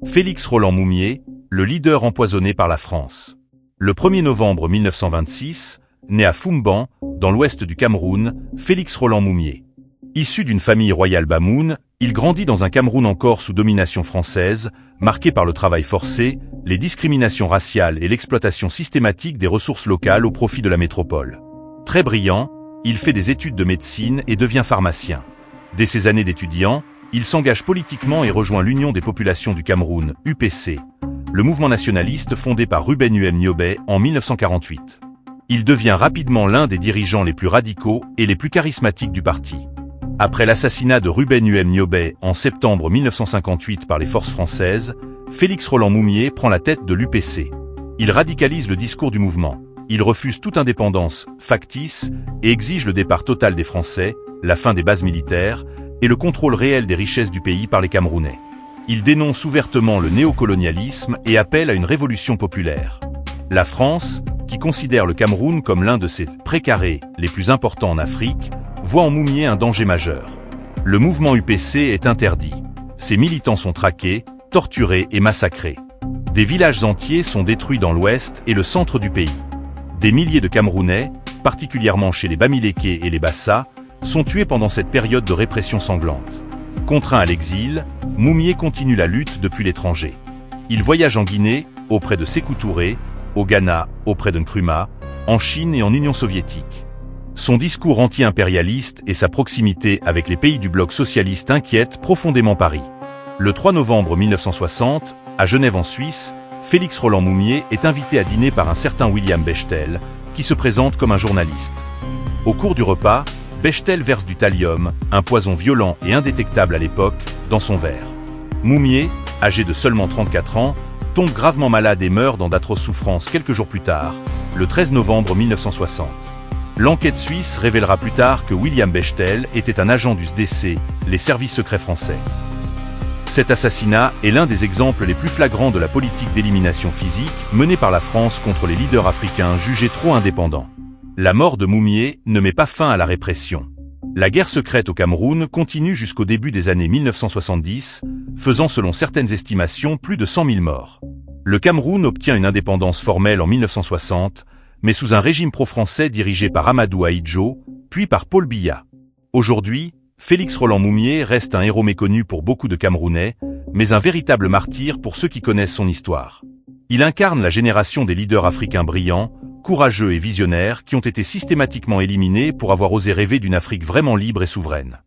Félix Roland Moumié, le leader empoisonné par la France. Le 1er novembre 1926, né à Foumban, dans l'ouest du Cameroun, Félix Roland Moumié. Issu d'une famille royale bamoun, il grandit dans un Cameroun encore sous domination française, marqué par le travail forcé, les discriminations raciales et l'exploitation systématique des ressources locales au profit de la métropole. Très brillant, il fait des études de médecine et devient pharmacien. Dès ses années d'étudiant, il s'engage politiquement et rejoint l'Union des populations du Cameroun, UPC, le mouvement nationaliste fondé par Ruben Nyobé en 1948. Il devient rapidement l'un des dirigeants les plus radicaux et les plus charismatiques du parti. Après l'assassinat de Ruben Nyobé en septembre 1958 par les forces françaises, Félix Roland Moumié prend la tête de l'UPC. Il radicalise le discours du mouvement. Il refuse toute indépendance factice et exige le départ total des Français, la fin des bases militaires et le contrôle réel des richesses du pays par les Camerounais. Il dénonce ouvertement le néocolonialisme et appelle à une révolution populaire. La France, qui considère le Cameroun comme l'un de ses précarés les plus importants en Afrique, voit en Moumié un danger majeur. Le mouvement UPC est interdit. Ses militants sont traqués, torturés et massacrés. Des villages entiers sont détruits dans l'ouest et le centre du pays. Des milliers de Camerounais, particulièrement chez les Bamileke et les Bassa, sont tués pendant cette période de répression sanglante. Contraint à l'exil, Moumié continue la lutte depuis l'étranger. Il voyage en Guinée, auprès de Sékou Touré, au Ghana, auprès de Nkrumah, en Chine et en Union soviétique. Son discours anti-impérialiste et sa proximité avec les pays du bloc socialiste inquiètent profondément Paris. Le 3 novembre 1960, à Genève en Suisse, Félix Roland Moumié est invité à dîner par un certain William Bechtel, qui se présente comme un journaliste. Au cours du repas, Bechtel verse du thallium, un poison violent et indétectable à l'époque, dans son verre. Moumié, âgé de seulement 34 ans, tombe gravement malade et meurt dans d'atroces souffrances quelques jours plus tard, le 13 novembre 1960. L'enquête suisse révélera plus tard que William Bechtel était un agent du SDC, les services secrets français. Cet assassinat est l'un des exemples les plus flagrants de la politique d'élimination physique menée par la France contre les leaders africains jugés trop indépendants. La mort de Moumié ne met pas fin à la répression. La guerre secrète au Cameroun continue jusqu'au début des années 1970, faisant selon certaines estimations plus de 100 000 morts. Le Cameroun obtient une indépendance formelle en 1960, mais sous un régime pro-français dirigé par Amadou Ahidjo, puis par Paul Biya. Aujourd'hui, Félix Roland Moumié reste un héros méconnu pour beaucoup de Camerounais, mais un véritable martyr pour ceux qui connaissent son histoire. Il incarne la génération des leaders africains brillants, courageux et visionnaires qui ont été systématiquement éliminés pour avoir osé rêver d'une Afrique vraiment libre et souveraine.